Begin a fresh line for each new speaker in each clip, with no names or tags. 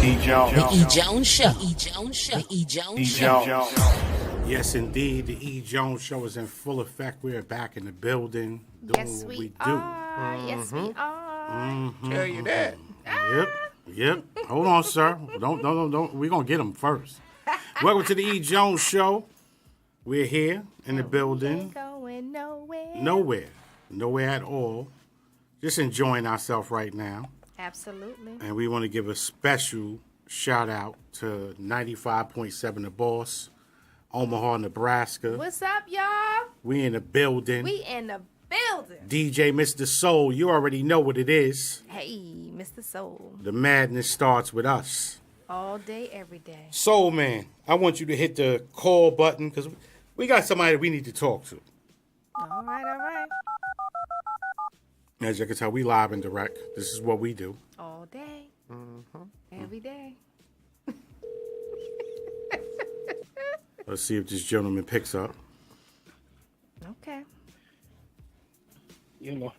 E.Jones.
The E.Jones Show. The E.Jones Show.
Yes, indeed. The E.Jones Show is in full effect. We are back in the building doing
Yes,
what
we
we do.
are. Yes, we are.
Tell you that.
Yep. Hold on, sir. Don't. We're going to get them first. Welcome to the E.Jones Show. We're here in the building.
Ain't going nowhere.
Nowhere at all. Just enjoying ourselves right now.
Absolutely.
And we want to give a special shout out to 95.7 The Boss, Omaha, Nebraska.
What's up, y'all?
We in the building.
We in the building.
DJ Mr. Soul, you already know what it is.
Hey, Mr. Soul.
The madness starts with us.
All day, every day.
Soul Man, I want you to hit the call button because we got somebody that we need to talk to.
All right.
As you can tell, we live and direct. This is what we do.
All day. Every day.
Let's see if this gentleman picks up.
Okay.
You know.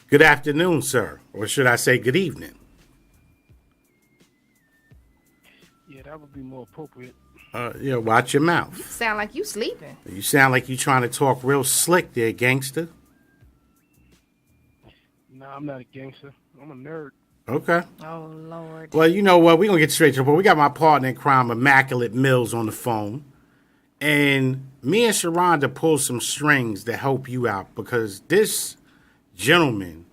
Good afternoon, sir. Or should I say good evening?
Yeah, that would be more appropriate.
Watch your mouth.
Sound like you sleeping.
You sound like you trying to talk real slick there, gangster.
Nah, I'm not a gangster. I'm a nerd.
Okay.
Oh, Lord.
Well, you know what? We're going to get straight to the point. We got my partner in crime, Immaculate Mills, on the phone. And me and Sharonda pulled some strings to help you out because this gentleman,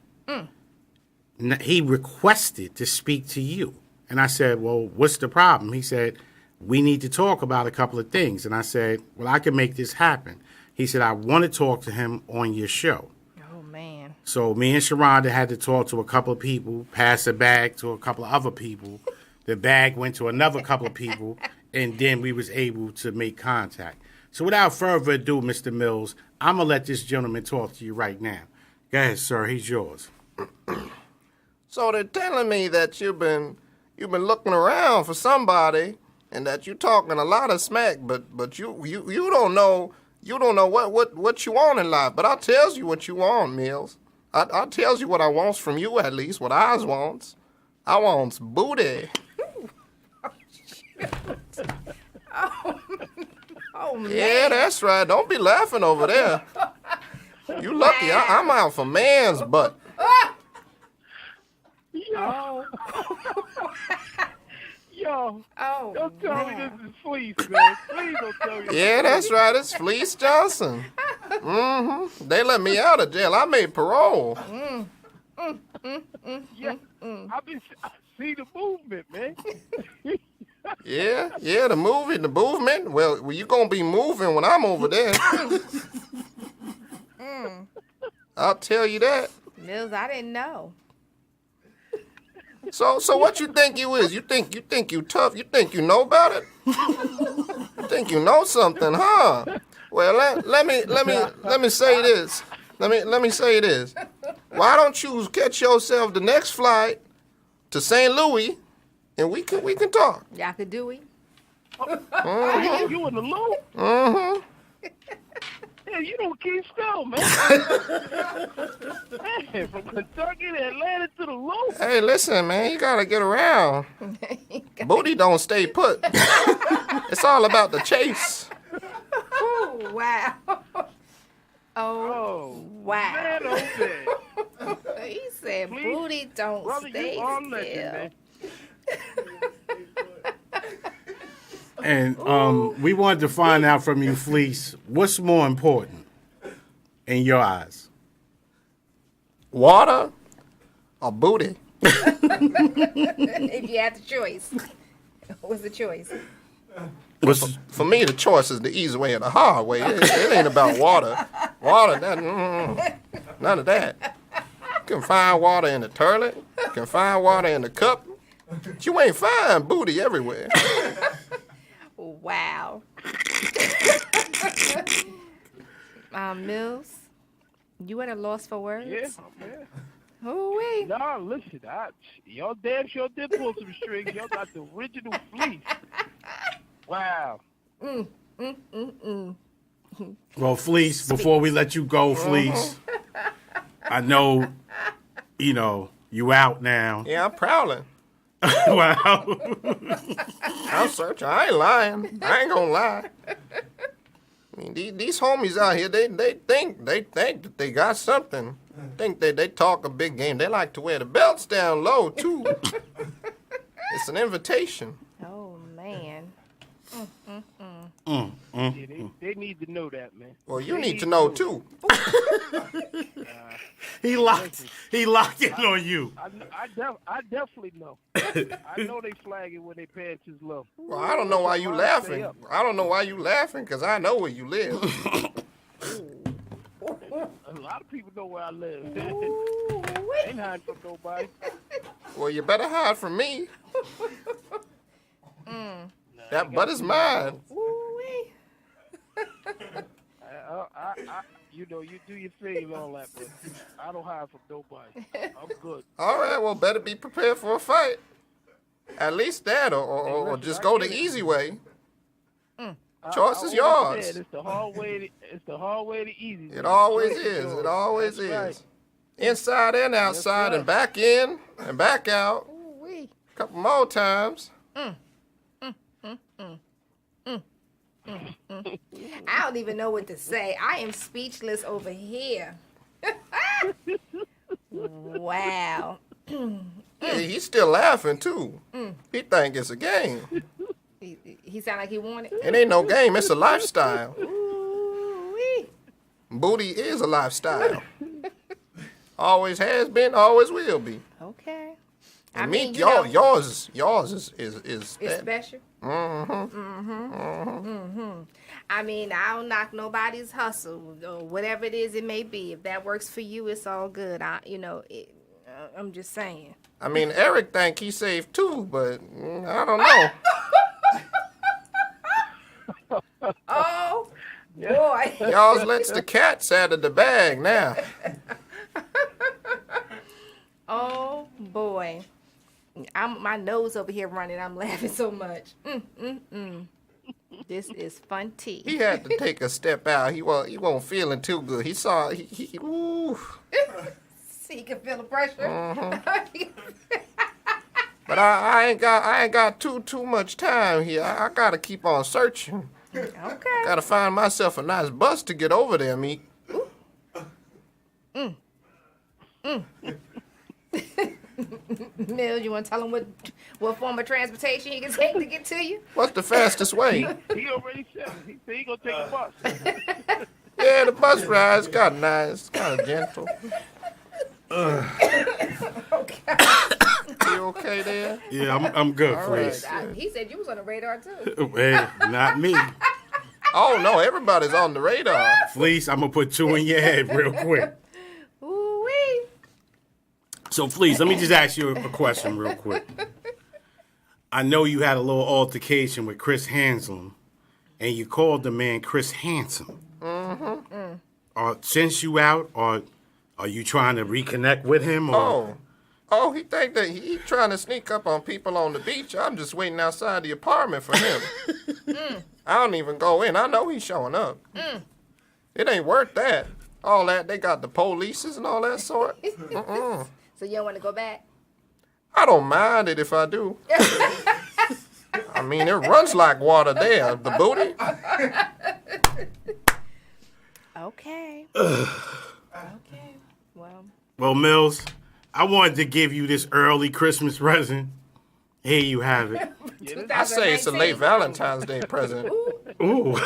he requested to speak to you. And I said, well, what's the problem? He said, we need to talk about a couple of things. And I said, well, I can make this happen. He said, I want to talk to him on your show.
Oh, man.
So me and Sharonda had to talk to a couple of people, pass the bag to a couple of other people. The bag went to another couple of people, and then we was able to make contact. So without further ado, Mr. Mills, I'm going to let this gentleman talk to you right now. Go ahead, sir. He's yours.
So they're telling me that you've been looking around for somebody, and that you're talking a lot of smack, but you don't know what you want in life. But I tells you what you want, Mills. I tells you what I wants from you, at least what I wants. I wants booty.
Oh, man.
Yeah, that's right. Don't be laughing over there. You lucky. I'm out for man's butt.
Yo. Yo.
Oh,
Don't tell me
man.
this is Fleece, man. Please don't tell me.
Yeah, that's right. It's Fleece Johnson. They let me out of jail. I made parole.
Yeah. I see the movement, man.
Yeah, the movement. Well, you gonna be moving when I'm over there. I'll tell you that.
Mills, I didn't know.
So what you think you is? You think you tough? You think you know about it? You think you know something, huh? Well, let me say this. Let me say this. Why don't you catch yourself the next flight to St. Louis, and we can talk.
Y'all could do it.
You in the loop? Yeah, you don't keep still, man. Man, from Kentucky to Atlanta to the loop.
Hey, listen, man, you gotta get around. Booty don't stay put. It's all about the chase.
Oh, wow.
Oh,
wow.
Man, okay.
He said,
Please,
booty don't
brother,
stay
you are
still.
legend, man.
And we wanted to find out from you, Fleece, what's more important in your eyes?
Water or booty?
If you had the choice. What's the choice?
For me, the choice is the easy way or the hard way. It ain't about water. Water, none of that. You can find water in the toilet. You can find water in the cup. But you ain't find booty everywhere.
Wow. Mills, you at a loss for words?
Yeah.
Ooh-wee.
Nah, listen, y'all damn sure did pull some strings. Y'all got the original Fleece. Wow.
Well, Fleece, before we let you go, Fleece, I know, you out now.
Yeah, I'm prowling.
Wow.
I'm searching. I ain't lying. I ain't gonna lie. I mean, these homies out here, they think that they got something. Think they talk a big game. They like to wear the belts down low too. It's an invitation.
Oh man.
Yeah, they need to know that, man.
Well, you need to know too.
He locked in on you.
I definitely know. I know they flagging when their pants is low.
Well, I don't know why you laughing. I don't know why you laughing, because I know where you live.
A lot of people know where I live.
Ooh,
I ain't hiding from nobody.
Well, you better hide from me. That butt is mine.
Ooh-wee.
You know, you do your thing and all that, but I don't hide from nobody. I'm good.
All right, well, better be prepared for a fight. At least that, or just go the easy way. Choice is yours.
It's the hard way. It's the hard way, the easy way.
It always is. It always is.
Right.
Inside and outside, and back in and back out.
Ooh-wee.
A couple more times.
I don't even know what to say. I am speechless over here. Wow.
Yeah, he's still laughing too. He think it's a game.
He sound like he wanted.
It ain't no game. It's a lifestyle.
Ooh-wee.
Booty is a lifestyle. Always has been, always will be.
Okay.
And
mean,
yours is
it's
that.
special. I mean, I don't knock nobody's hustle or whatever it is it may be. If that works for you, it's all good. I'm just saying.
I mean, Eric think he saved too, but I don't know.
Oh, boy.
Y'all lets the cats out of the bag now.
Oh, boy. My nose over here running. I'm laughing so much. This is fun tea.
He had to take a step out. He wasn't feeling too good. He saw ooh.
See, you can feel the pressure.
But I ain't got too much time here. I gotta keep on searching.
Okay.
Gotta find myself a nice bus to get over there, Meek.
Mills, you want to tell him what form of transportation he can take to get to you?
What's the fastest way?
He already said it. He said he gonna take a bus.
Yeah, the bus ride's kind of nice, kind of gentle. You okay there?
Yeah, I'm good,
All
Fleece.
right.
He said you was on the radar too.
Hey, not me.
Oh no, everybody's on the radar.
Fleece, I'm gonna put two in your head real quick.
Ooh-wee.
So, Fleece, let me just ask you a question real quick. I know you had a little altercation with Chris Handsome, and you called the man Chris Handsome. Since you out, or are you trying to reconnect with him? Or?
Oh, he think that he trying to sneak up on people on the beach. I'm just waiting outside the apartment for him. I don't even go in. I know he's showing up. It ain't worth that. All that, they got the polices and all that sort.
So you don't want to go back?
I don't mind it if I do. I mean, it runs like water there, the booty.
Okay. Okay.
Well, Mills, I wanted to give you this early Christmas present. Here you have it.
I say it's a late Valentine's Day present.
Ooh.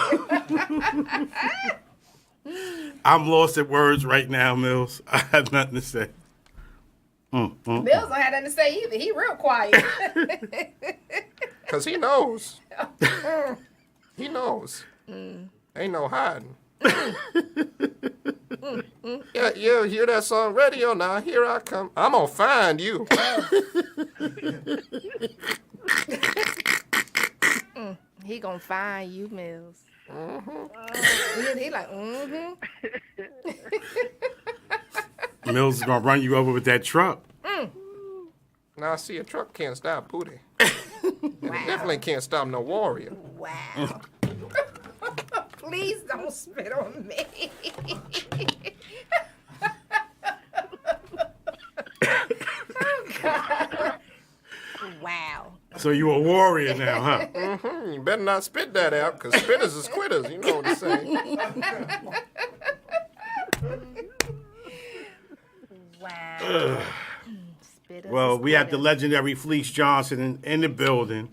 I'm lost at words right now, Mills. I have nothing to say.
Mills don't have nothing to say either. He real quiet.
Because he knows. He knows. Ain't no hiding. Yeah, hear that song radio now? Here I come. I'm going to find you.
He gonna find you, Mills. He like,
Mills is going to run you over with that truck.
Now, see, a truck can't stop booty.
Wow.
It definitely can't stop no warrior.
Wow. Please don't spit on me. Oh, God. Wow.
So you a warrior now, huh?
You better not spit that out, because spitters is quitters. You know what I'm saying?
Wow.
Well, we have the legendary Fleece Johnson in the building.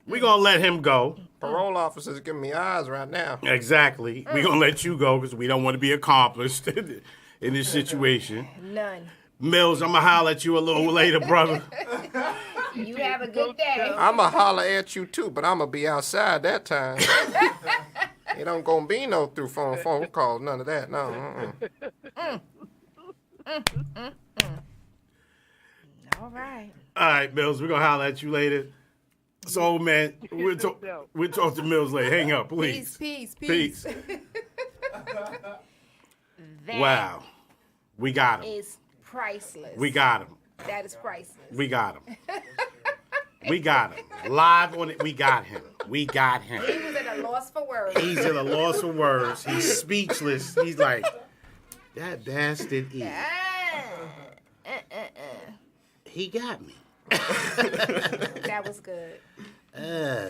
We're going to let him go.
Parole officers giving me eyes right now.
Exactly. We're going to let you go because we don't want to be accomplished in this situation.
None.
Mills, I'm going to holler at you a little later, brother.
You have a good day.
I'm going to holler at you, too, but I'm going to be outside that time. It don't going to be no through phone calls, none of that. No.
All right.
All right, Mills, we're going to holler at you later. So, man, we'll talk to Mills later. Hang up, please.
Peace.
Wow. We got him.
Is priceless.
We got him.
That is priceless.
We got him. We got him. Live on it, we got him. We got him.
He was at a loss for words.
He's at a loss for words. He's speechless. He's like, that bastard E. He got me.
That was good.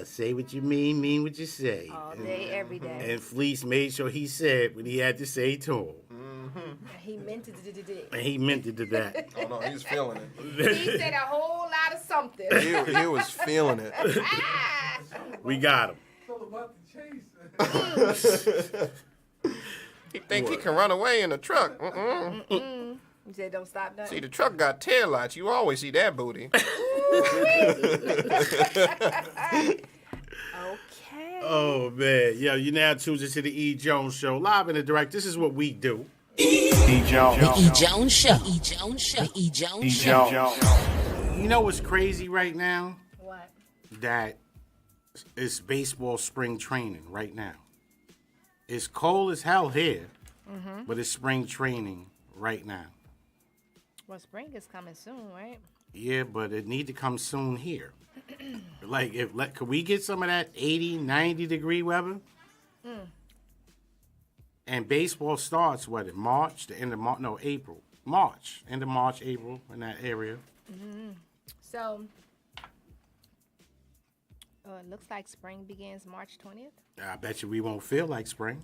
Say what you mean what you say.
All day, every day.
And Fleece made sure he said what he had to say to him.
He meant it.
And he meant it to that.
Oh, no, he's feeling it.
He said a whole lot of something.
He was feeling it.
We got him.
It's all about the chase.
He think he can run away in the truck.
You said don't stop nothing.
See, the truck got tail lights. You always see that booty.
Okay.
Oh, man. Yo, you now tuned into the E.Jones Show. Live and direct. This is what we do.
E.Jones. The E.Jones Show. E.Jones Show. The E.Jones Show.
You know what's crazy right now?
What?
That it's baseball spring training right now. It's cold as hell here, but it's spring training right now.
Well, spring is coming soon, right?
Yeah, but it need to come soon here. Could we get some of that 80, 90 degree weather? And baseball starts, in March? The end of March? No, April. March. End of March, April, in that area.
So, it looks like spring begins March 20th.
I bet you we won't feel like spring.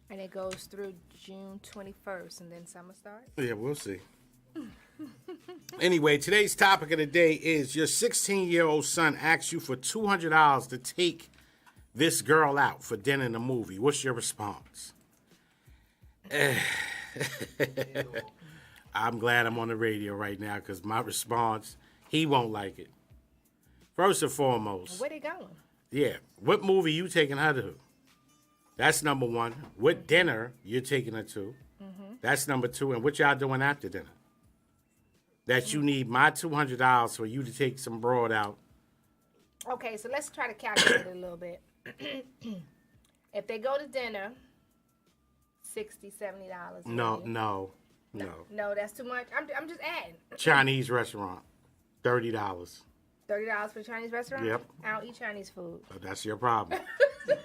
And it goes through June 21st, and then summer starts.
Yeah, we'll see. Anyway, today's topic of the day is your 16-year-old son asks you for $200 to take this girl out for dinner and a movie. What's your response? I'm glad I'm on the radio right now because my response, he won't like it. First and foremost.
Where they going?
Yeah. What movie you taking her to? That's number one. What dinner you're taking her to? That's number two. And what y'all doing after dinner? That you need my $200 for you to take some broad out.
Okay, so let's try to calculate it a little bit. If they go to dinner, $60, $70.
No,
that's too much. I'm just adding.
Chinese restaurant, $30.
$30 for a Chinese restaurant?
Yep.
I don't eat Chinese food.
Oh, that's your problem.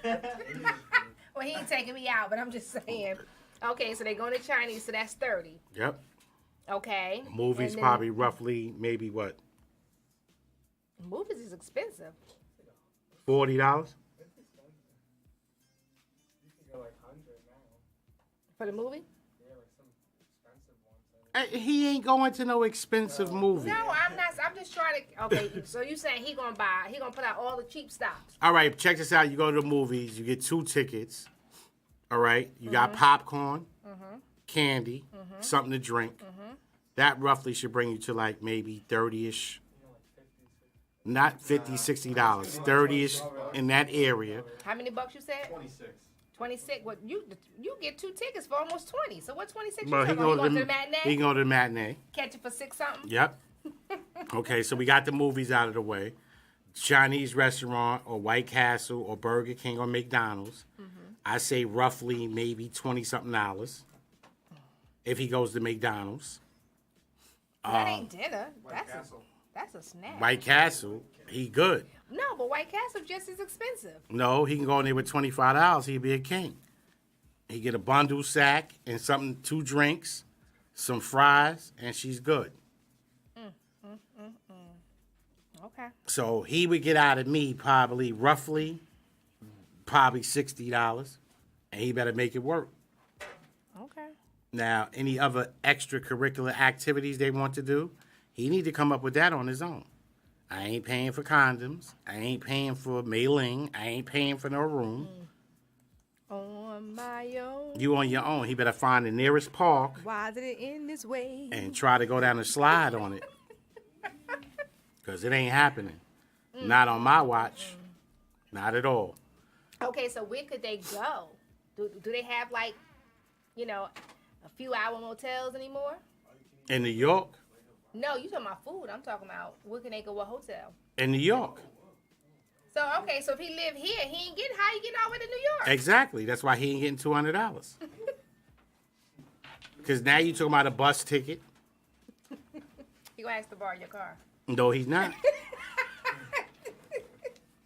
Well, he ain't taking me out, but I'm just saying. Okay, so they going to Chinese, so that's 30.
Yep.
Okay.
Movies probably roughly maybe what?
Movies is expensive.
$40?
You can go like 100 now.
For the movie?
Yeah, like some expensive ones.
He ain't going to no expensive movie.
No, I'm not. I'm just trying to. Okay, so you saying he gonna put out all the cheap stops?
All right, check this out. You go to the movies, you get 2 tickets. All right, you got popcorn, candy, something to drink. That roughly should bring you to like maybe 30-ish. Not $50, $60, 30-ish in that area.
How many bucks you said?
26.
26. What you get 2 tickets for almost 20. So what 26?
Well,
You
he
going
go
to the matinee?
He can go to the matinee.
Catch it for 6 something.
Yep. Okay, so we got the movies out of the way. Chinese restaurant or White Castle or Burger King or McDonald's. I say roughly maybe $20-something if he goes to McDonald's.
That ain't dinner. That's a snack.
White Castle, he good.
No, but White Castle just as expensive.
No, he can go in there with $25. He'd be a king. He get a bundle sack and something, 2 drinks, some fries, and she's good.
Okay.
So he would get out of me probably $60, and he better make it work.
Okay.
Now, any other extracurricular activities they want to do, he need to come up with that on his own. I ain't paying for condoms. I ain't paying for mailing. I ain't paying for no room.
On my own.
You on your own. He better find the nearest park
Why did it end this way?
and try to go down the slide on it. Because it ain't happening. Not on my watch. Not at all.
Okay, so where could they go? Do they have like, a few hour motels anymore?
In New York?
No, you talking about food. I'm talking about where can they go? What hotel?
In New York.
So okay, so if he live here, he ain't getting how you getting all the way to New York?
Exactly. That's why he ain't getting $200. Because now you talking about a bus ticket.
He gonna ask to borrow your car.
No, he's not.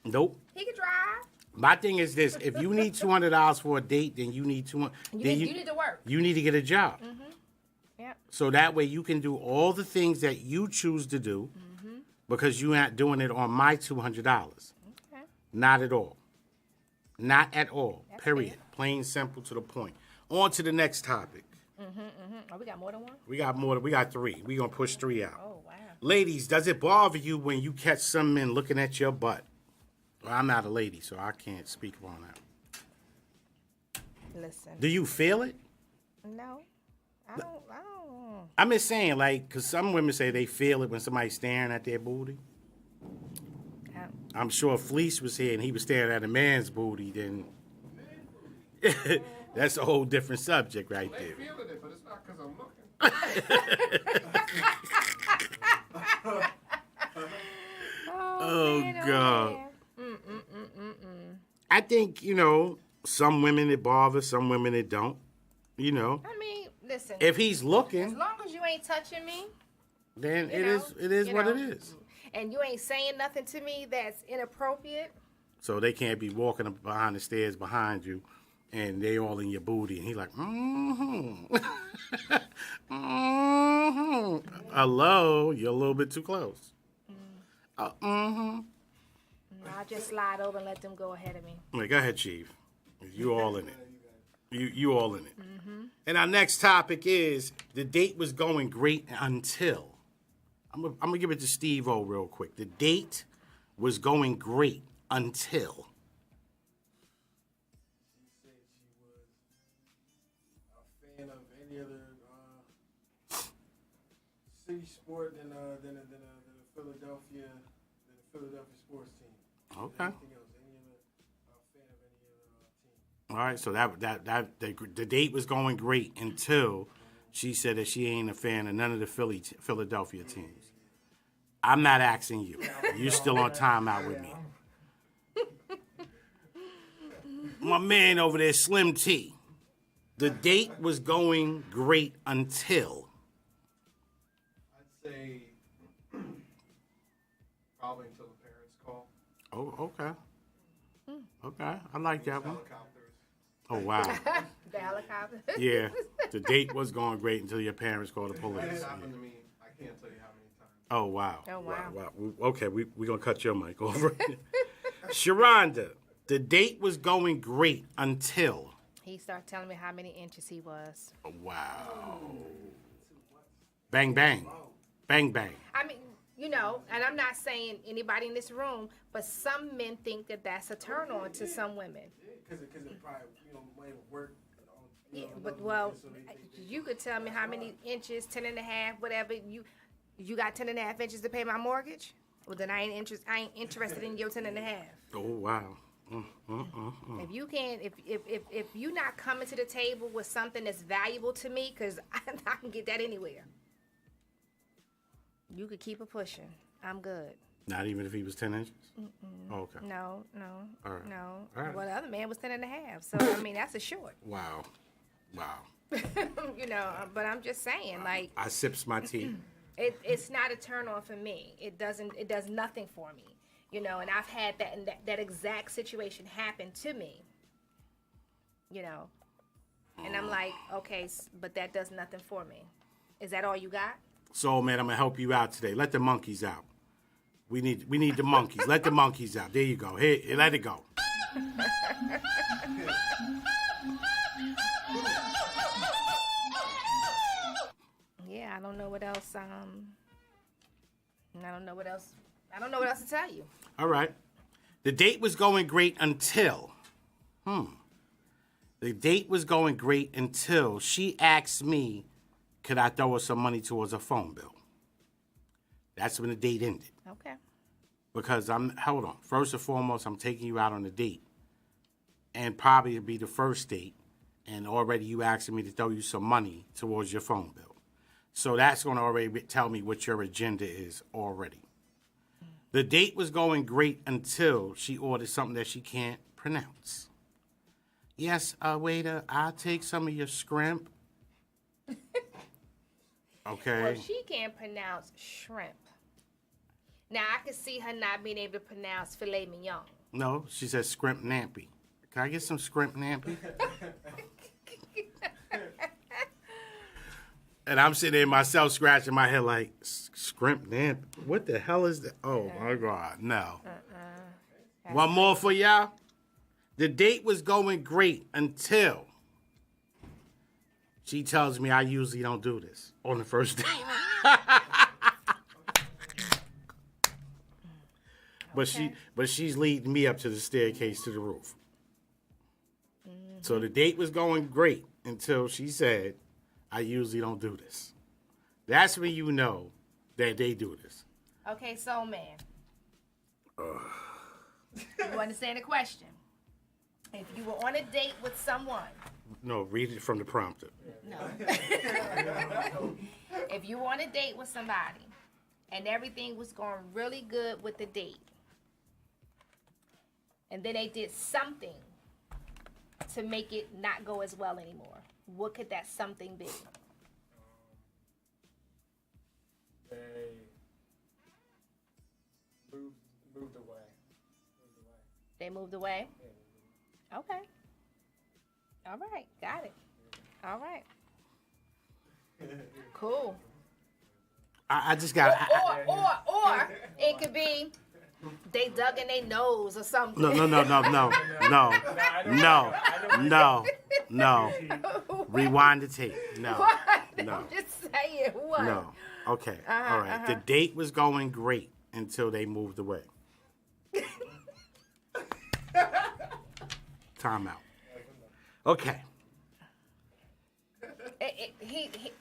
Nope.
He can drive.
My thing is this: if you need $200 for a date, then you need
You need to work.
You need to get a job.
Yep.
So that way you can do all the things that you choose to do, because you're not doing it on my $200.
Okay.
Not at all. Not at all.
That's
Period.
fair.
Plain simple to the point. On to the next topic.
Oh, we got more than one?
We got more. We got 3. We're gonna push 3 out.
Oh, wow.
Ladies, does it bother you when you catch some men looking at your butt? Well, I'm not a lady, so I can't speak on that.
Listen.
Do you feel it?
No. I don't.
I'm just saying, like, because some women say they feel it when somebody's staring at their booty. I'm sure if Fleece was here and he was staring at a man's booty, then that's a whole different subject right
They
there.
feeling it, but it's not because I'm looking.
Oh,
man,
God.
man.
I think, some women it bothers, some women it don't.
I mean, listen.
If he's
As
looking,
long as you ain't touching me,
then
you
it
know,
is
you
what it
know.
is.
and you ain't saying nothing to me that's inappropriate,
So they can't be walking up behind the stairs behind you, and they all in your booty, and he like, Hello, you're a little bit too close.
I'll just slide over and let them go ahead of me.
Wait, go ahead, Chief. You all in it. You all in it. And our next topic is the date was going great until. I'm gonna give it to Steve O real quick. The date was going great until.
She said she was a fan of any other city sport than the Philadelphia sports team.
Okay.
Anything else? Any other fan of any other team?
All right, so the date was going great until she said that she ain't a fan of none of the Philadelphia teams. I'm not asking you. You're still on timeout with me. My man over there, Slim T. The date was going great until.
I'd say probably until the parents call.
Oh, okay. Okay, I like that one.
Helicopters.
Oh, wow.
The helicopter.
Yeah, the date was going great until your parents called the police.
It's happened to me. I can't tell you how many times.
Oh, wow.
Oh, wow.
Okay, we're going to cut your mic over. Sharonda, the date was going great until.
He started telling me how many inches he was.
Wow. Bang, bang. Bang, bang.
I mean, and I'm not saying anybody in this room, but some men think that that's a turn on to some women.
Because it probably might work.
Yeah, but you could tell me how many inches, 10 and a half, whatever. You got 10 and a half inches to pay my mortgage? Well, then I ain't interested in your 10 and a half.
Oh, wow.
If you can't, if you're not coming to the table with something that's valuable to me, because I can get that anywhere. You could keep it pushing. I'm good.
Not even if he was 10 inches? Oh, okay.
No,
All right.
no.
All right.
Well, the other man was 10 and a half. So, I mean, that's a short.
Wow.
But I'm just saying, like,
I sips my tea.
it's not a turn on for me. It does nothing for me. And I've had that exact situation happen to me. And I'm like, okay, but that does nothing for me. Is that all you got?
So, man, I'm going to help you out today. Let the monkeys out. We need the monkeys. Let the monkeys out. There you go. Here, let it go.
Yeah, I don't know what else. I don't know what else. I don't know what else to tell you.
All right. The date was going great until. The date was going great until she asked me, could I throw her some money towards her phone bill? That's when the date ended.
Okay.
Because hold on. First and foremost, I'm taking you out on a date. And probably it'd be the first date. And already you asking me to throw you some money towards your phone bill. So that's going to already tell me what your agenda is already. The date was going great until she ordered something that she can't pronounce. Yes, waiter, I'll take some of your shrimp. Okay.
Well, she can't pronounce shrimp. Now, I can see her not being able to pronounce filet mignon.
No, she says scrimp nampy. Can I get some scrimp nampy? And I'm sitting there myself scratching my head like, scrimp nampy? What the hell is that? Oh, my God, no. One more for y'all. The date was going great until she tells me I usually don't do this on the first date. But she's leading me up to the staircase to the roof. So the date was going great until she said, I usually don't do this. That's when you know that they do this.
Okay, so man. You understand the question? If you were on a date with someone.
No, read it from the prompter.
No. If you were on a date with somebody and everything was going really good with the date, and then they did something to make it not go as well anymore, what could that something be?
They moved away.
They moved away? Okay. All right. Got it. All right. Cool.
I just got...
Or it could be they dug in their nose or something.
No. Rewind the tape. No.
What?
No.
I'm just saying. What?
No. Okay. All right. The date was going great until they moved away. Time out. Okay.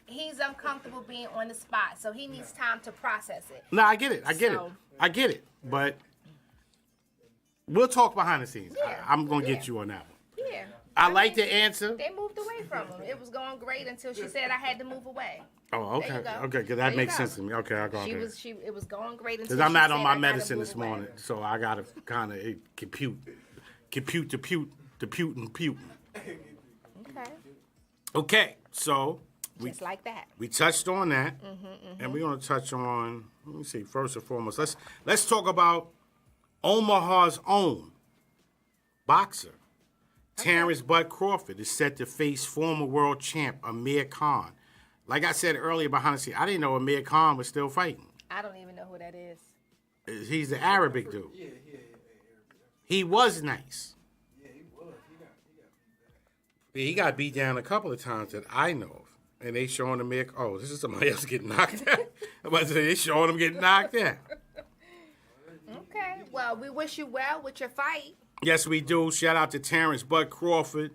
He's uncomfortable being on the spot, so he needs time to process it.
No, I get it. I get it. But we'll talk behind the scenes.
Yeah.
I'm going to get you on that one.
Yeah.
I like the answer.
They moved away from him. It was going great until she said I had to move away.
Oh, okay.
There you go.
Okay, because that makes sense to me. Okay, I'll go on there.
It was going great until
Because I'm not
she
on
said
my
I gotta
medicine
move
this
away.
morning, so I got to kind of compute the putin.
Okay.
Okay, so
Just like that.
we touched on that, and we're going to touch on, let me see, first and foremost, let's talk about Omaha's own boxer. Terrence Bud Crawford is set to face former world champ Amir Khan. Like I said earlier behind the scenes, I didn't know Amir Khan was still fighting.
I don't even know who that is.
He's the Arabic dude.
Yeah.
He was nice.
Yeah, he was.
He got beat down a couple of times that I know of. And they showing him, this is somebody else getting knocked out. They showing him getting knocked out.
Okay. Well, we wish you well with your fight.
Yes, we do. Shout out to Terrence Bud Crawford.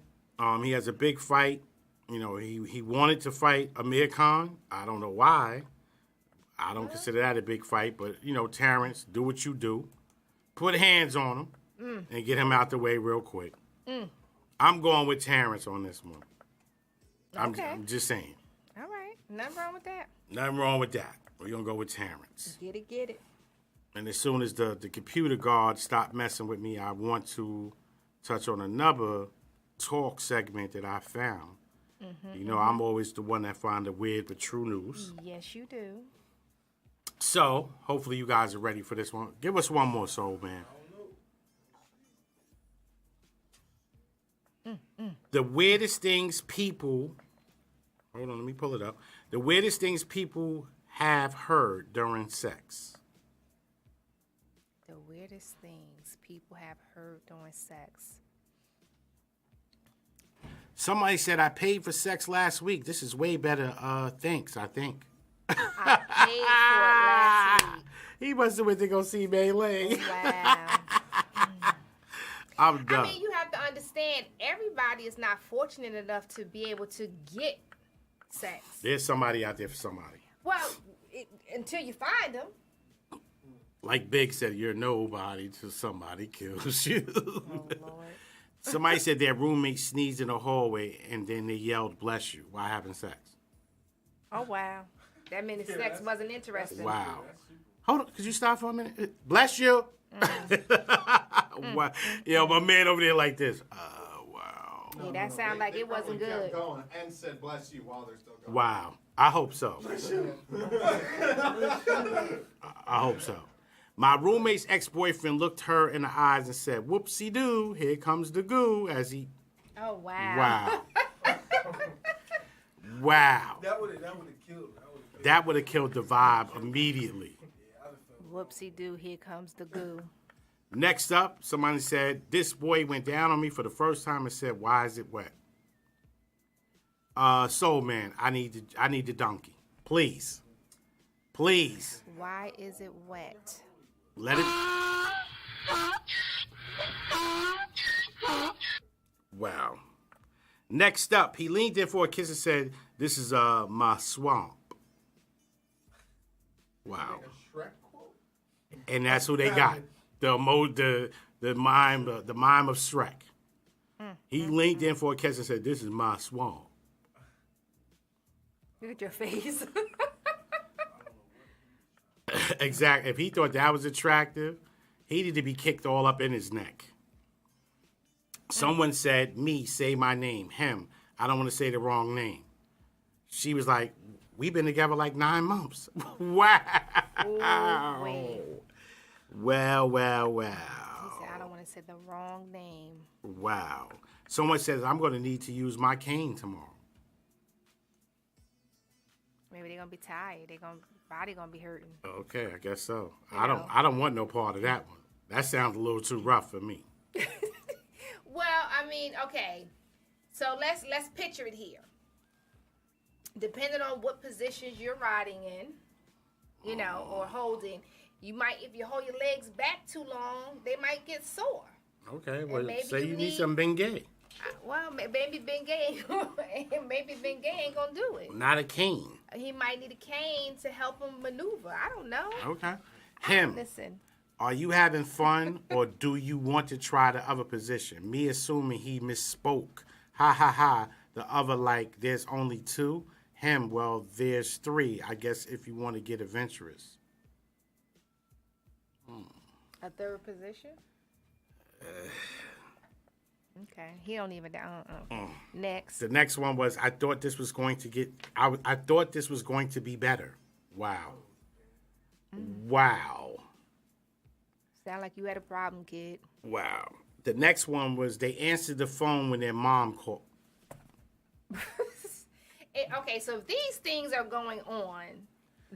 He has a big fight. You know, he wanted to fight Amir Khan. I don't know why. I don't consider that a big fight. But, Terrence, do what you do. Put hands on him and get him out the way real quick. I'm going with Terrence on this one.
Okay.
I'm just saying.
All right. Nothing wrong with that.
Nothing wrong with that. We're going to go with Terrence.
Get it.
And as soon as the computer guard stopped messing with me, I want to touch on another talk segment that I found. I'm always the one that find the weird but true news.
Yes, you do.
So, hopefully you guys are ready for this one. Give us one more, Soul Man. The weirdest things people... Hold on, let me pull it up. The weirdest things people have heard during sex.
The weirdest things people have heard during sex.
Somebody said I paid for sex last week. This is way better. Thanks, I think.
I paid for it last week.
He must have went to go see Melee.
Wow.
I'm done.
I mean, you have to understand, everybody is not fortunate enough to be able to get sex.
There's somebody out there for somebody.
Well, until you find them.
Like Big said, you're nobody till somebody kills you.
Oh, Lord.
Somebody said their roommate sneezed in the hallway and then they yelled, "Bless you," while having sex.
Oh, wow. That means sex wasn't interesting.
Wow. Hold on. Could you stop for a minute? Bless you. Wow. Yo, my man over there like this. Wow.
Yeah, that sounded like it wasn't good.
Kept going and said bless you while they're still going.
Wow. I hope so. I hope so. My roommate's ex-boyfriend looked her in the eyes and said, "Whoopsie-doo, here comes the goo," as he...
Oh, wow.
Wow. Wow.
That would have killed.
That would have killed the vibe immediately.
Whoopsie-doo, here comes the goo.
Next up, somebody said, "This boy went down on me for the first time and said, 'Why is it wet?'" Soul Man, I need the donkey. Please. Please.
Why is it wet?
Let it. Wow. Next up, he leaned in for a kiss and said, "This is my swamp." Wow.
Shrek quote?
And that's who they got. The mime of Shrek. He leaned in for a kiss and said, "This is my swamp."
Look at your face.
Exactly. If he thought that was attractive, he needed to be kicked all up in his neck. Someone said, "Me, say my name. Him, I don't want to say the wrong name." She was like, "We've been together like 9 months." Wow.
Ooh, wait.
Well.
He said, "I don't want to say the wrong name."
Wow. Someone says, "I'm going to need to use my cane tomorrow."
Maybe they're gonna be tired. Body gonna be hurting.
Okay, I guess so. I don't want no part of that one. That sounds a little too rough for me.
Well, I mean, okay. So let's picture it here. Depending on what positions you're riding in, or holding, you might, if you hold your legs back too long, they might get sore.
Okay, well,
maybe
say
you
you need
need-
some Bengay.
Well, maybe Bengay ain't gonna do it.
Not a cane.
He might need a cane to help him maneuver. I don't know.
Okay. Him.
Listen.
Are you having fun or do you want to try the other position? Me assuming he misspoke. Ha ha ha. The other like, there's only 2. Him, well, there's 3. I guess if you want to get adventurous.
A third position? Okay. He don't even Next.
The next one was, I thought this was going to be better. Wow. Wow.
Sound like you had a problem, kid.
Wow. The next one was, they answered the phone when their mom called.
Okay, so if these things are going on,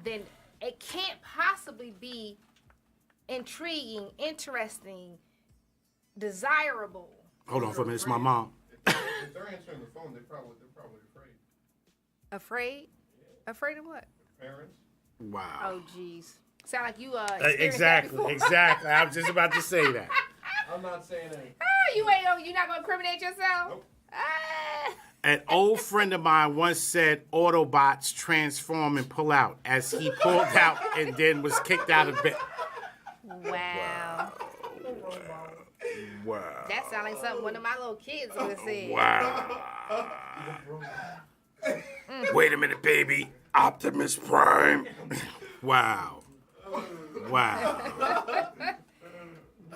then it can't possibly be intriguing, interesting, desirable.
Hold on for a minute, it's my mom.
If they're answering the phone, they're probably afraid.
Afraid? Yeah. Afraid of what?
Parents.
Wow.
Oh, jeez. Sound like you experienced that
Exactly.
before.
Exactly. I was just about to say that.
I'm not saying anything.
You're not gonna incriminate yourself?
Nope.
An old friend of mine once said Autobots transform and pull out as he pulled out and then was kicked out of bed.
Wow.
Wow.
That sounds like something one of my little kids would have said.
Wow. Wait a minute, baby. Optimus Prime. Wow. Wow.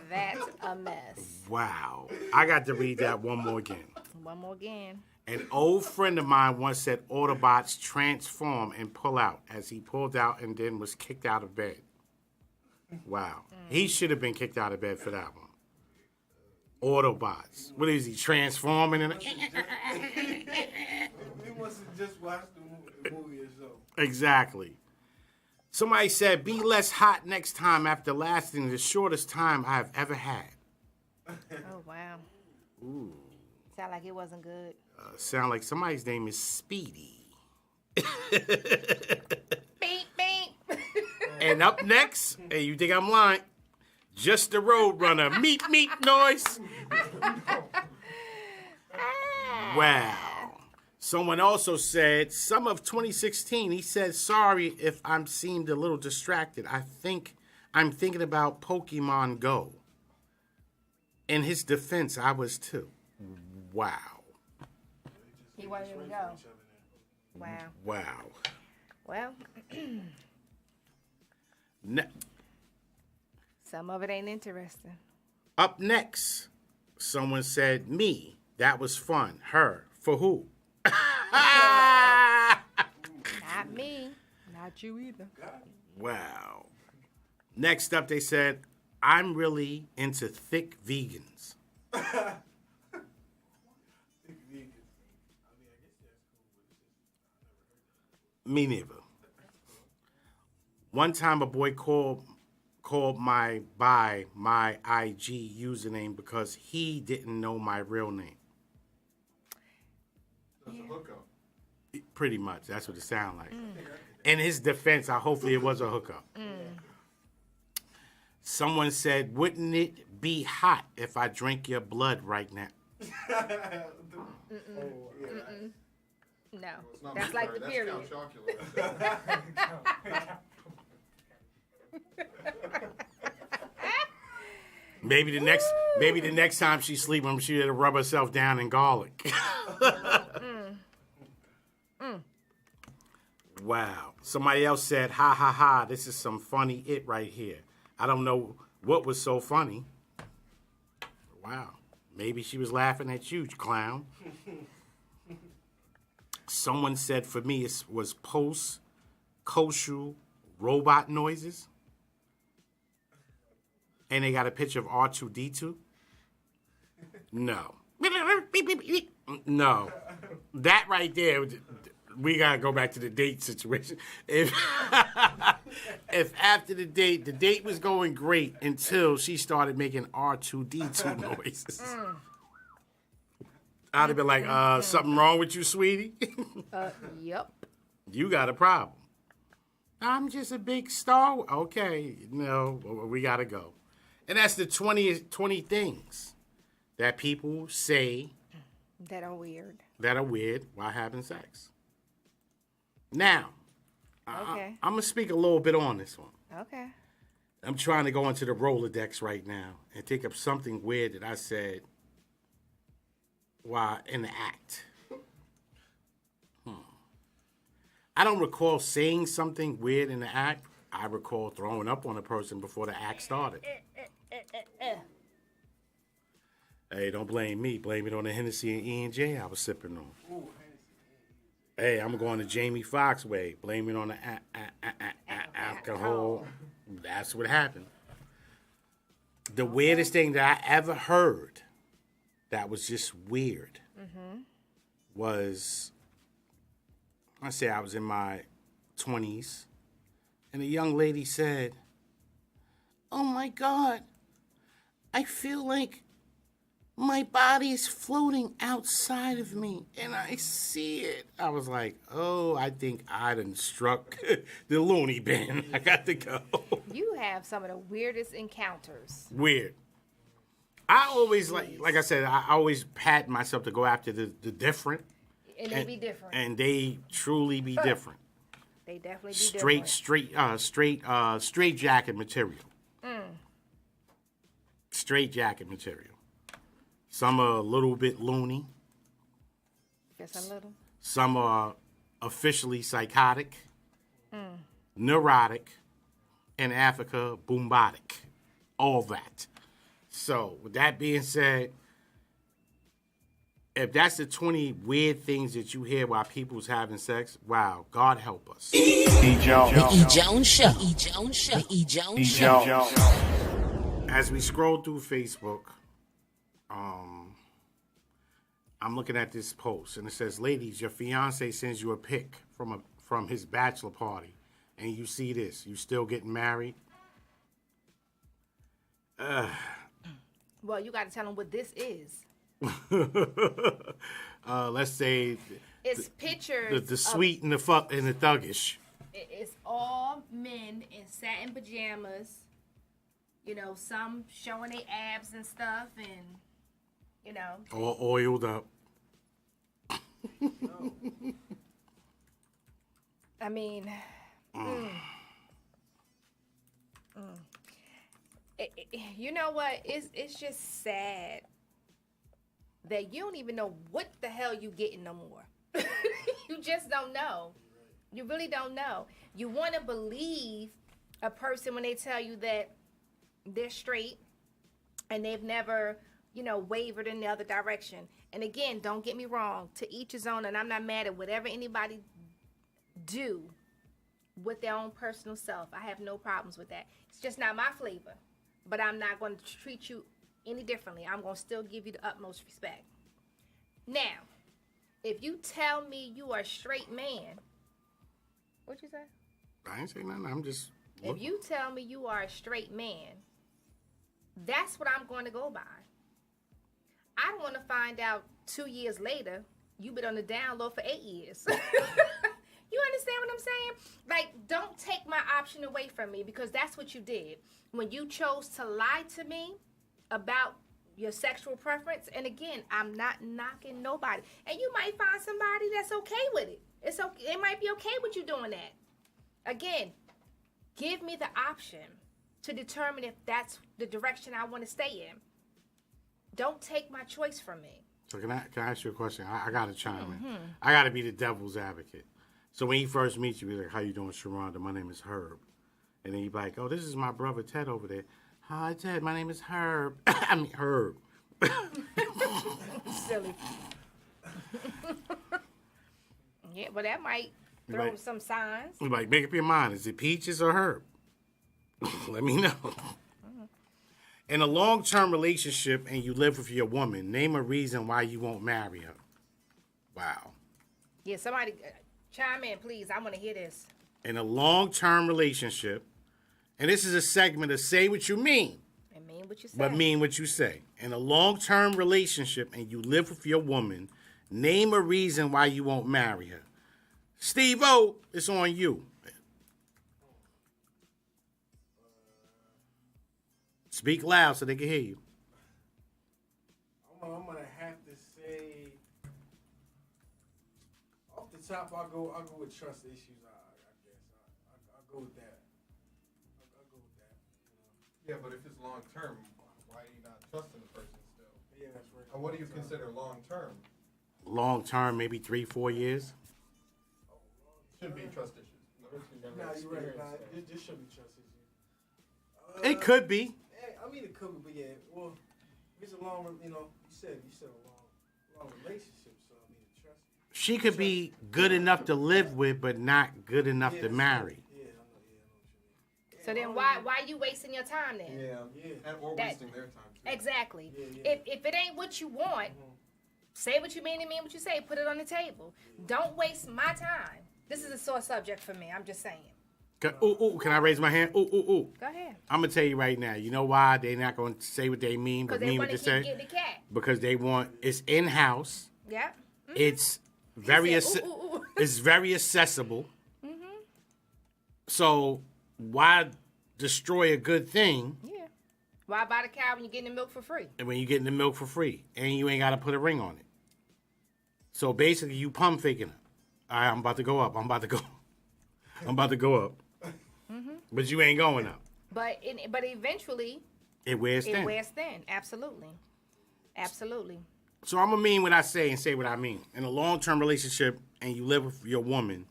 That's a mess.
Wow. I got to read that one more again.
One more again.
An old friend of mine once said Autobots transform and pull out as he pulled out and then was kicked out of bed. Wow. He should have been kicked out of bed for that one. Autobots. What is he, transforming?
He must have just watched the movie or so.
Exactly. Somebody said, be less hot next time after lasting the shortest time I've ever had.
Oh, wow.
Ooh.
Sound like it wasn't good.
Sound like somebody's name is Speedy.
Beep, beep.
And up next, hey, you think I'm lying? Just the road runner. Meep, meep noise. Wow. Someone also said, some of 2016, he said, sorry if I'm seemed a little distracted. I'm thinking about Pokemon Go. In his defense, I was too. Wow.
He wanted him to go. Wow.
Wow.
Well, some of it ain't interesting.
Up next, someone said, me, that was fun. Her, for who?
Not me. Not you either.
Wow. Next up, they said, I'm really into thick vegans. Me neither. One time a boy called my IG username because he didn't know my real name.
That's a hookup.
Pretty much. That's what it sounded like. In his defense, hopefully it was a hookup. Someone said, wouldn't it be hot if I drank your blood right now?
No.
It's not
That's
my
like
story.
the period.
That's Count
Maybe the next time she's sleeping, she had to rub herself down in garlic. Wow. Somebody else said, ha ha ha, this is some funny it right here. I don't know what was so funny. Wow. Maybe she was laughing at you, clown. Someone said for me it was post-kosher robot noises. And they got a picture of R2-D2. No. No. That right there, we got to go back to the date situation. If after the date was going great until she started making R2-D2 noises. I'd have been like, something wrong with you, sweetie?
Yep.
You got a problem. I'm just a big star. Okay, no, we got to go. And that's the 20 things that people say
that are weird
while having sex. Now,
Okay.
I'm going to speak a little bit on this one.
Okay.
I'm trying to go into the Rolodex right now and think of something weird that I said while in the act. I don't recall saying something weird in the act. I recall throwing up on a person before the act started. Hey, don't blame me. Blame it on the Hennessy and E&J I was sipping on. Hey, I'm going to Jamie Foxx way. Blame it on the alcohol. That's what happened. The weirdest thing that I ever heard that was just weird was, I say I was in my 20s, and a young lady said, oh my God, I feel like my body is floating outside of me, and I see it. I was like, oh, I think I done struck the loony bin. I got to go.
You have some of the weirdest encounters.
Weird. I always, like I said, I always pat myself to go after the different.
And they be different.
And they truly be different.
They definitely be different.
Straight jacket material. Straight jacket material. Some are a little bit loony.
Just a little.
Some are officially psychotic, neurotic, and Africa boombotic. All that. So, with that being said, if that's the 20 weird things that you hear while people's having sex, wow, God help us.
E.Jones.
The E.Jones Show. E.Jones Show. The E.Jones Show.
As we scroll through Facebook, I'm looking at this post, and it says, ladies, your fiance sends you a pic from his bachelor party, and you see this, you still getting married?
Well, you got to tell them what this is.
Let's say
It's pictures.
the sweet and the thuggish.
It's all men in satin pajamas. You know, some showing their abs and stuff, and you know,
All oiled up.
I mean, you know what? It's just sad that you don't even know what the hell you getting no more. You just don't know. You really don't know. You want to believe a person when they tell you that they're straight and they've never, you know, wavered in the other direction. And again, don't get me wrong, to each his own, and I'm not mad at whatever anybody do with their own personal self. I have no problems with that. It's just not my flavor. But I'm not going to treat you any differently. I'm going to still give you the utmost respect. Now, if you tell me you are a straight man, what'd you say?
I ain't saying nothing. I'm just.
If you tell me you are a straight man, that's what I'm going to go by. I don't want to find out 2 years later you've been on the down low for 8 years. You understand what I'm saying? Like, don't take my option away from me, because that's what you did. When you chose to lie to me about your sexual preference, and again, I'm not knocking nobody. And you might find somebody that's okay with it. It's okay. It might be okay with you doing that. Again, give me the option to determine if that's the direction I want to stay in. Don't take my choice from me.
So can I ask you a question? I got to chime in. I got to be the devil's advocate. So when he first meets you, he's like, "How you doing, Sharonda? My name is Herb." And then you're like, "Oh, this is my brother Ted over there." "Hi, Ted. My name is Herb." I mean, Herb.
Silly. Yeah, but that might throw
Right.
some signs.
You're like, make up your mind. Is it Peaches or Herb? Let me know. In a long-term relationship and you live with your woman, name a reason why you won't marry her. Wow.
Yeah, somebody chime in, please. I want to hear this.
In a long-term relationship, and this is a segment of Say What You Mean,
And mean what you say.
but mean what you say. In a long-term relationship and you live with your woman, name a reason why you won't marry her. Steve-O, it's on you. Speak loud so they can hear you.
I'm gonna have to say, off the top, I'll go with trust issues. I guess I'll go with that. I'll go with that.
Yeah, but if it's long term, why are you not trusting the person still?
Yeah, that's right.
And what do you consider long term?
Long-term, maybe 3-4 years.
Should be trust issues.
Nah, you're right. Nah, this should be trust issues.
It could be.
I mean, it could be, but yeah. Well, it's a long, you said a long relationship, so I mean, the trust.
She could be good enough to live with, but not good enough to marry.
Yeah, I know what you mean.
So then why you wasting your time then?
Yeah. And or
That-
wasting their time too.
Exactly.
Yeah.
If it ain't what you want, say what you mean and mean what you say. Put it on the table. Don't waste my time. This is a sore subject for me. I'm just saying.
Can I raise my hand?
Go ahead.
I'm going to tell you right now. You know why they're not going to say what they mean,
Because
but
they
mean
want
what
to
they
keep
say?
getting the cat.
Because they want, it's in-house.
Yeah.
It's very,
said, ooh.
it's very accessible. So why destroy a good thing
Yeah. Why buy the cow when you're getting the milk for free?
when you're getting the milk for free and you ain't got to put a ring on it? So basically, you pump faking it. All right, I'm about to go up. I'm about to go up. But you ain't going up.
But eventually,
It wears thin.
it wears thin. Absolutely. Absolutely.
So I'm going to mean what I say and say what I mean. In a long-term relationship and you live with your woman,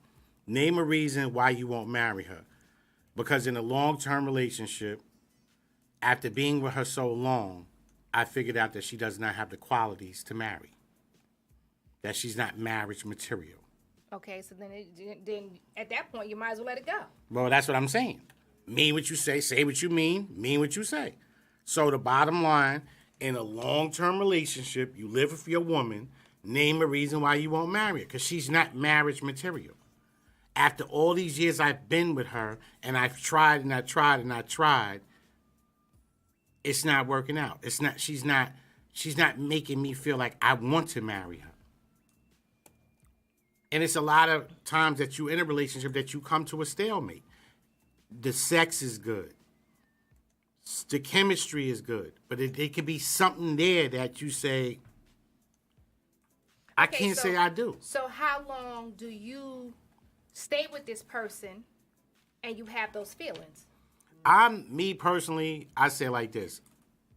name a reason why you won't marry her. Because in a long-term relationship, after being with her so long, I figured out that she does not have the qualities to marry. That she's not marriage material.
Okay, so then at that point, you might as well let it go.
Well, that's what I'm saying. Mean what you say what you mean what you say. So the bottom line, in a long-term relationship, you live with your woman, name a reason why you won't marry her, because she's not marriage material. after all these years I've been with her, and I've tried and I tried and I tried, it's not working out. It's not. She's not making me feel like I want to marry her. And it's a lot of times that you're in a relationship that you come to a stalemate. The sex is good. The chemistry is good. But it could be something there that you say, I can't say I do.
So how long do you stay with this person and you have those feelings?
Me personally, I say like this.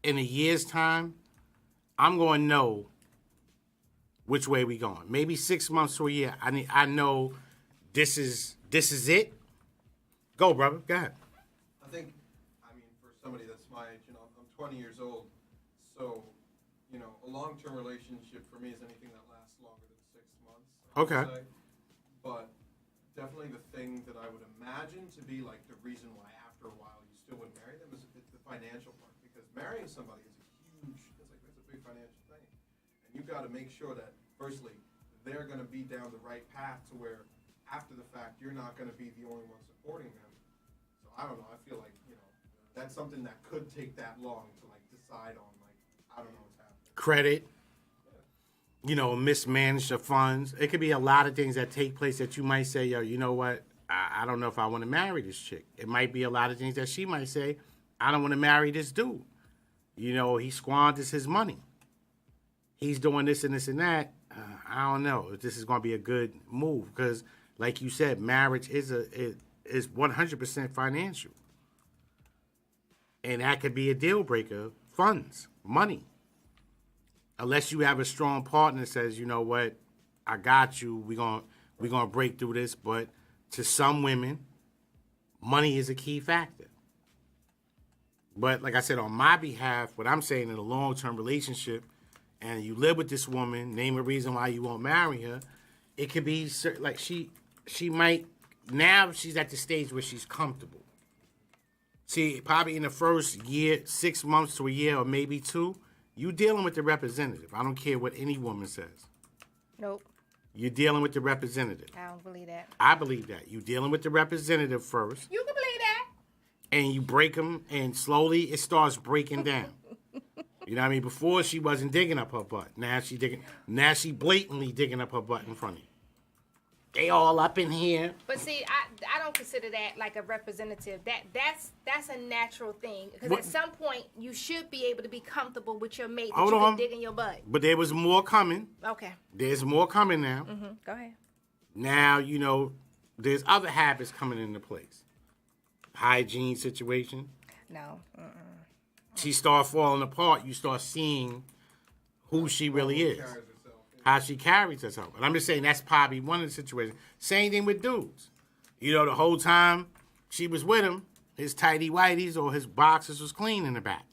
In a year's time, I'm going to know which way we going. Maybe 6 months to a year. I know this is it. Go, brother. Go ahead.
I think, for somebody that's my age, I'm 20 years old, so, a long-term relationship for me is anything that lasts longer than 6 months. I would say. But definitely the thing that I would imagine to be like the reason why after a while you still would marry them is it's the financial part, because marrying somebody is it's a big financial thing. And you've got to make sure that, firstly, they're going to be down the right path to where, after the fact, you're not going to be the only one supporting them. So I don't know. I feel like, that's something that could take that long to, decide on, I don't know what's happening.
Credit. Mismanage the funds. It could be a lot of things that take place that you might say, yo, you know what? I don't know if I want to marry this chick. It might be a lot of things that she might say, I don't want to marry this dude. He squanders his money. He's doing this and this and that. I don't know if this is going to be a good move, because, like you said, marriage is 100% financial, and that could be a deal breaker. Funds, money, unless you have a strong partner that says, you know what, I got you. We're gonna break through this. But to some women, money is a key factor. But like I said, on my behalf, what I'm saying, in a long-term relationship, and you live with this woman, name a reason why you won't marry her, it could be like she might, now she's at the stage where she's comfortable. See, probably in the first year, 6 months to a year, or maybe 2, you dealing with the representative. I don't care what any woman says.
Nope.
You're dealing with the representative.
I don't believe that.
I believe that. You're dealing with the representative first.
You can believe that.
And you break them, and slowly it starts breaking down. You know what I mean? Before, she wasn't digging up her butt. Now she blatantly digging up her butt in front of you. They all up in here.
But see, I don't consider that like a representative. That's a natural thing. Because at some point, you should be able to be comfortable with your mate that you can dig in your butt.
But there was more coming.
Okay.
There's more coming now.
Mm-hmm. Go ahead.
Now, there's other habits coming into place. Hygiene situation.
No.
She start falling apart. You start seeing who she really is. How she carries herself. And I'm just saying that's probably one of the situations. Same thing with dudes. The whole time she was with him, his tighty whities or his boxers was clean in the back.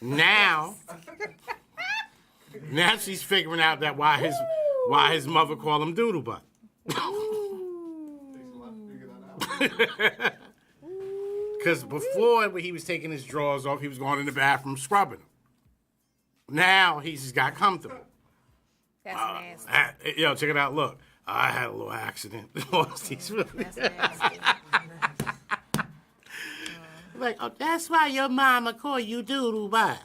Now she's figuring out that why his mother called him doodle butt. Because before, when he was taking his drawers off, he was going in the bathroom scrubbing them. Now he's just got comfortable.
That's nasty.
Yo, check it out. Look, I had a little accident.
That's nasty.
Like, oh, that's why your mama call you doodle butt.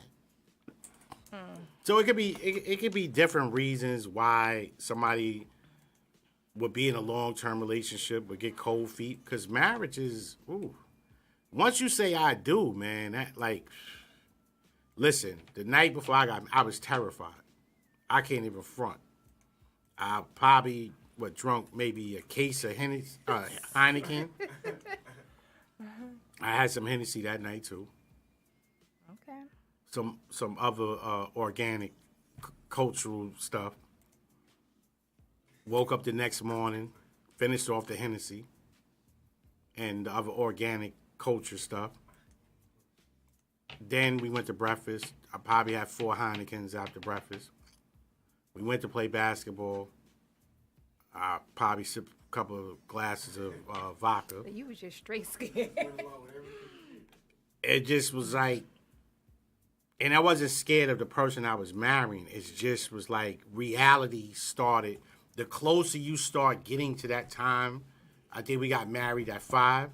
So it could be different reasons why somebody would be in a long-term relationship would get cold feet. Because marriage is, once you say I do, man, that listen, the night before I was terrified. I can't even front. I probably drunk maybe a case of Heineken. I had some Hennessy that night too.
Okay.
Some other organic cultural stuff. Woke up the next morning, finished off the Hennessy and the other organic culture stuff. Then we went to breakfast. I probably had 4 Heinekens after breakfast. We went to play basketball. I probably sipped a couple of glasses of vodka.
But you was just straight scared.
It just was like, and I wasn't scared of the person I was marrying. It just was like reality started. The closer you start getting to that time I think we got married at 5.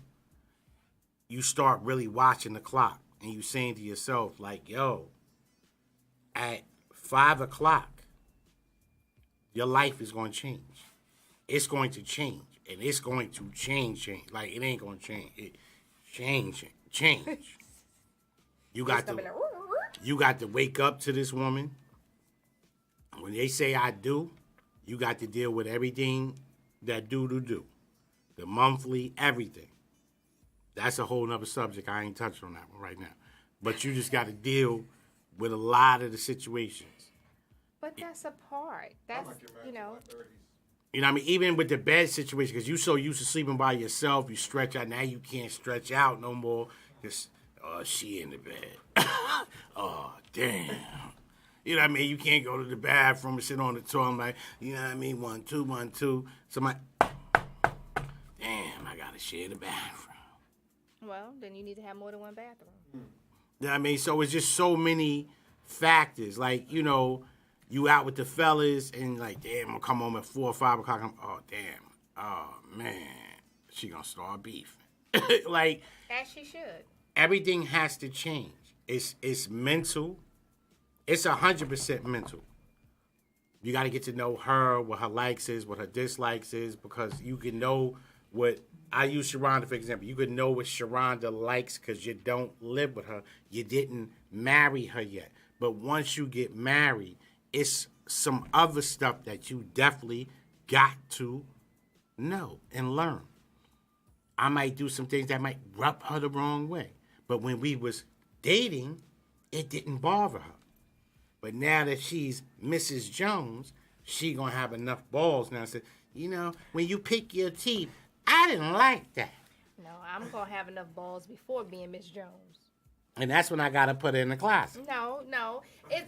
You start really watching the clock and you saying to yourself, like, yo, at 5 o'clock, your life is going to change. It's going to change. And it's going to change. Like, it ain't going to change. It change. You got to wake up to this woman. When they say I do, you got to deal with everything that do. The monthly, everything. That's a whole nother subject. I ain't touching on that one right now. But you just got to deal with a lot of the situations.
But that's a part. That's, you know.
You know what I mean? Even with the bed situation, because you so used to sleeping by yourself, you stretch out. Now you can't stretch out no more. Because, she in the bed. Oh, damn. You know what I mean? You can't go to the bathroom and sit on the toilet like, you know what I mean? 1, 2, 1, 2. Somebody, damn, I got to share the bathroom.
Well, then you need to have more than one bathroom.
You know what I mean? So it's just so many factors. Like, you know, you out with the fellas and like, damn, I'll come home at 4 or 5 o'clock. Oh, damn. Oh, man. She gonna start beefing. Like.
As she should.
Everything has to change. It's mental. It's 100% mental. You got to get to know her, what her likes is, what her dislikes is, because you can know what, I use Sharonda for example. You can know what Sharonda likes because you don't live with her. You didn't marry her yet. But once you get married, it's some other stuff that you definitely got to know and learn. I might do some things that might rub her the wrong way. But when we was dating, it didn't bother her. But now that she's Mrs. Jones, she gonna have enough balls now to say, you know, when you pick your teeth, I didn't like that.
No, I'm gonna have enough balls before being Miss Jones.
And that's when I gotta put her in the closet.
No.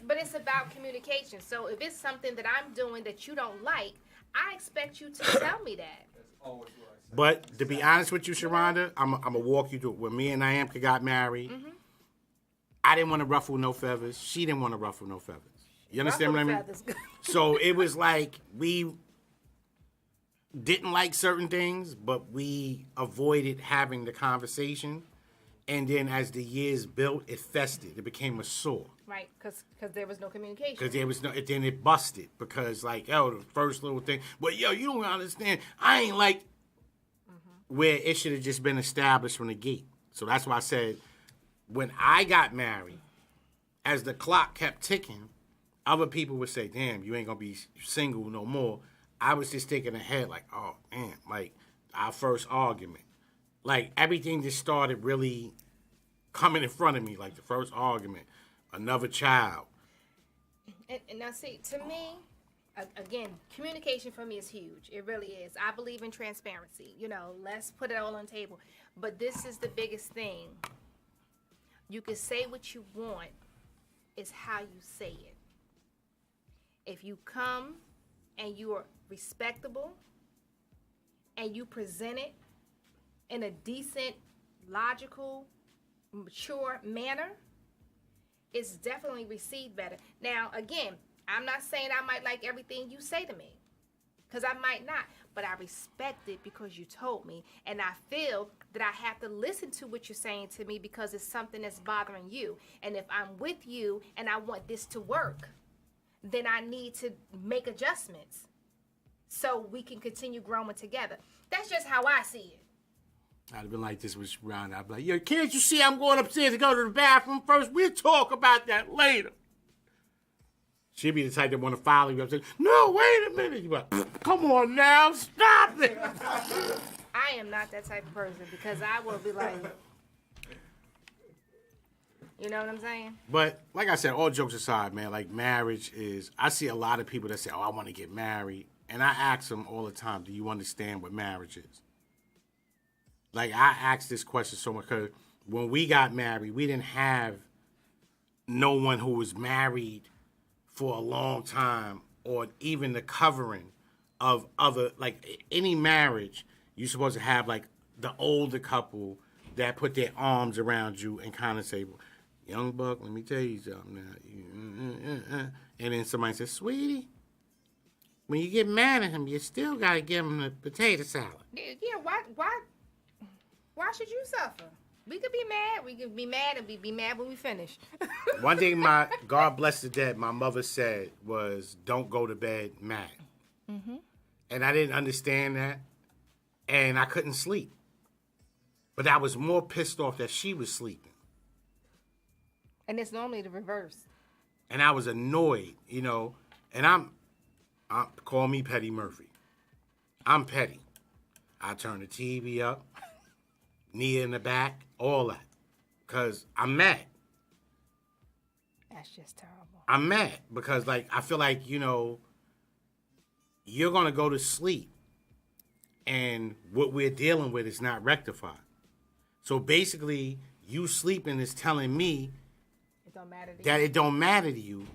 But it's about communication. So if it's something that I'm doing that you don't like, I expect you to tell me that.
That's always what I say.
But to be honest with you, Sharonda, I'm gonna walk you through it. When me and Iamka got married, I didn't want to ruffle no feathers. She didn't want to ruffle no feathers. You understand what I mean? So it was like we didn't like certain things, but we avoided having the conversation. And then as the years built, it festered. It became a sore.
Right, because there was no communication.
Because there was no, then it busted. Because like, the first little thing. Well, you don't understand. I ain't like where it should have just been established from the gate. So that's why I said, when I got married, as the clock kept ticking, other people would say, damn, you ain't going to be single no more. I was just thinking ahead like, oh, damn, like our first argument. Like everything just started really coming in front of me, like the first argument, another child.
And now see, to me, again, communication for me is huge. It really is. I believe in transparency. You know, let's put it all on the table. But this is the biggest thing. You can say what you want. It's how you say it. If you come and you are respectable and you present it in a decent, logical, mature manner, it's definitely received better. Now, again, I'm not saying I might like everything you say to me, because I might not, but I respect it because you told me, and I feel that I have to listen to what you're saying to me because it's something that's bothering you. And if I'm with you and I want this to work, then I need to make adjustments so we can continue growing together. That's just how I see it.
I'd have been like this with Sharonda. I'd be like, yo, can't you see I'm going upstairs to go to the bathroom first? We'll talk about that later. She'd be the type that want to follow you up and say, no, wait a minute. You'd be like, come on now, stop it.
I am not that type of person because I will be like, you know what I'm saying?
But like I said, all jokes aside, man, like marriage is, I see a lot of people that say, oh, I want to get married. And I ask them all the time, do you understand what marriage is? Like, I ask this question so much because when we got married, we didn't have no one who was married for a long time or even the covering of other, like, any marriage, you're supposed to have, like, the older couple that put their arms around you and kind of say, well, young buck, let me tell you something now. And then somebody says, sweetie, when you get mad at him, you still got to give him the potato salad.
Yeah, why Why should you suffer? We could be mad. We could be mad and be mad when we finish.
One thing my God bless the dead, my mother said was, "Don't go to bed mad." Mm-hmm. And I didn't understand that, and I couldn't sleep. But I was more pissed off that she was sleeping.
And it's normally the reverse.
And I was annoyed, you know. And I'm call me Petty Murphy. I'm petty. I turn the TV up, knee in the back, all that, because I'm mad.
That's just terrible.
I'm mad because, like, I feel like, you know, you're going to go to sleep and what we're dealing with is not rectified. So basically, you sleeping is telling me that it don't matter to you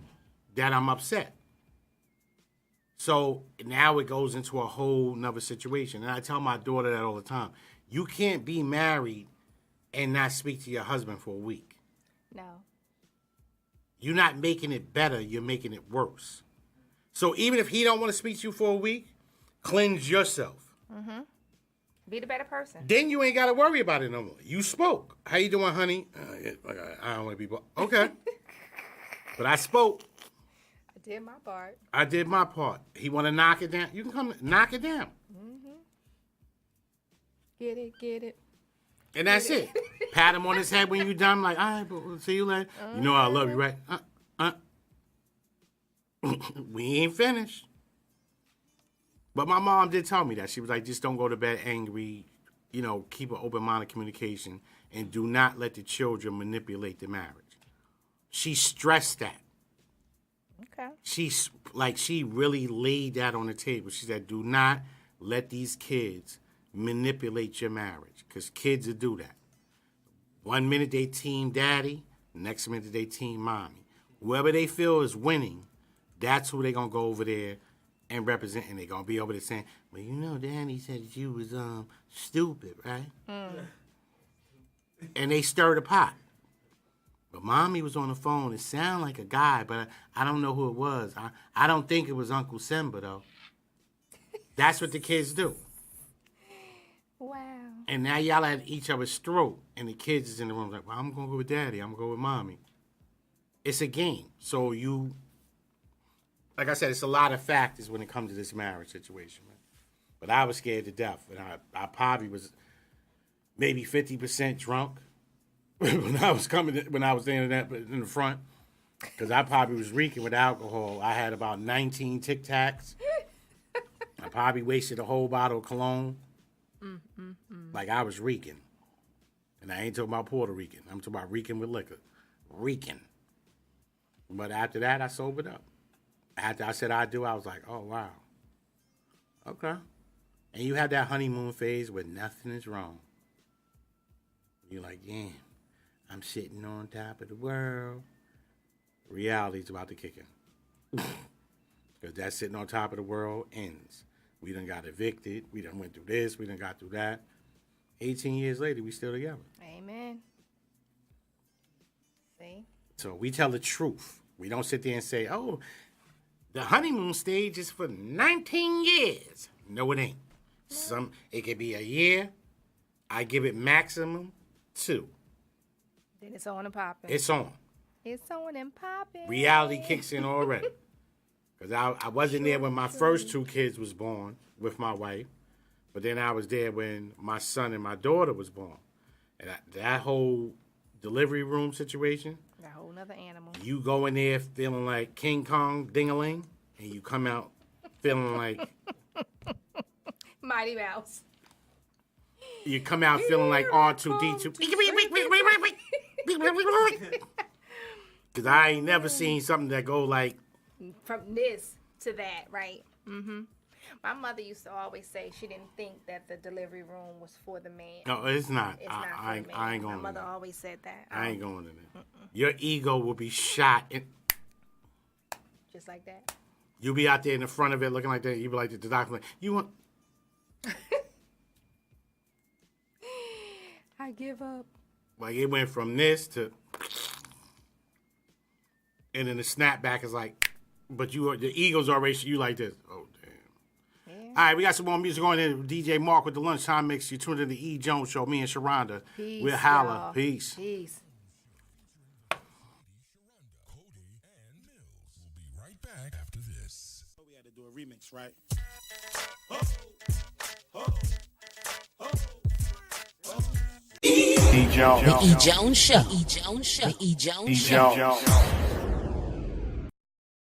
that I'm upset. So now it goes into a whole nother situation. And I tell my daughter that all the time. You can't be married and not speak to your husband for a week.
No.
You're not making it better. You're making it worse. So even if he don't want to speak to you for a week, cleanse yourself.
Mm-hmm. Be the better person.
Then you ain't got to worry about it no more. You spoke. How you doing, honey? I don't want to be... Okay. But I spoke.
I did my part.
I did my part. He want to knock it down. You can come knock it down.
Mm-hmm. Get it.
And that's it. Pat him on his head when you done. Like, all right, but we'll see you later. You know I love you, right? We ain't finished. But my mom did tell me that. She was like, just don't go to bed angry. You know, keep an open mind of communication. And do not let the children manipulate the marriage. She stressed that.
Okay.
She really laid that on the table. She said, do not let these kids manipulate your marriage. Because kids will do that. 1 minute they team daddy, next minute they team mommy. Whoever they feel is winning, that's who they're going to go over there and represent. And they're going to be over there saying, well, you know, Daddy said that you was stupid, right? And they stir the pot. But Mommy was on the phone. It sounded like a guy, but I don't know who it was. I don't think it was Uncle Simba, though. That's what the kids do.
Wow.
And now y'all at each other's throat, and the kids is in the room like, well, I'm going to go with Daddy. I'm going to go with Mommy. It's a game. So you, like I said, it's a lot of factors when it comes to this marriage situation, man. But I was scared to death. And I probably was maybe 50% drunk when I was standing in the front. Because I probably was reeking with alcohol. I had about 19 Tic Tacs. I probably wasted a whole bottle of cologne. Like I was reeking. And I ain't talking about Puerto Rican. I'm talking about reeking with liquor. Reeking. But after that, I sobered up. After I said I do, I was like, oh, wow. Okay. And you have that honeymoon phase where nothing is wrong. You're like, yeah, I'm sitting on top of the world. Reality's about to kick in. Because that sitting on top of the world ends. We done got evicted. We done went through this. We done got through that. 18 years later, we still together.
Amen. See? So
we tell the truth. We don't sit there and say, oh, the honeymoon stage is for 19 years. No, it ain't. It could be a year. I give it maximum 2.
Then it's on and popping.
It's on.
It's on and popping.
Reality kicks in already. Because I wasn't there when my first 2 kids was born with my wife. But then I was there when my son and my daughter was born. And that whole delivery room situation.
A whole nother animal.
You go in there feeling like King Kong Ding-a-ling. And you come out feeling like...
Mighty Mouse.
You come out feeling like R2-D2. Because I ain't never seen something that go like...
From this to that, right? Mm-hmm. My mother used to always say she didn't think that the delivery room was for the man.
No, it's not.
It's not for the man.
I ain't going
My mother
to
always said that.
I ain't going to that. Your ego will be shot.
Just like that.
You'll be out there in the front of it looking like that. You'll be like the doctor, like, you want...
I give up.
Like, it went from this to... And then the snapback is like... But the ego's already... You like this. Oh, damn. All right, we got some more music on there. DJ Mark with the lunchtime mix. You tuned in to the E.Jones show. Me and Sharonda.
Peace,
We'll holla.
y'all.
Peace.
Peace.
Back after this.
We had to do a remix, right?
The E.Jones Show. The E.Jones Show. The E.Jones Show.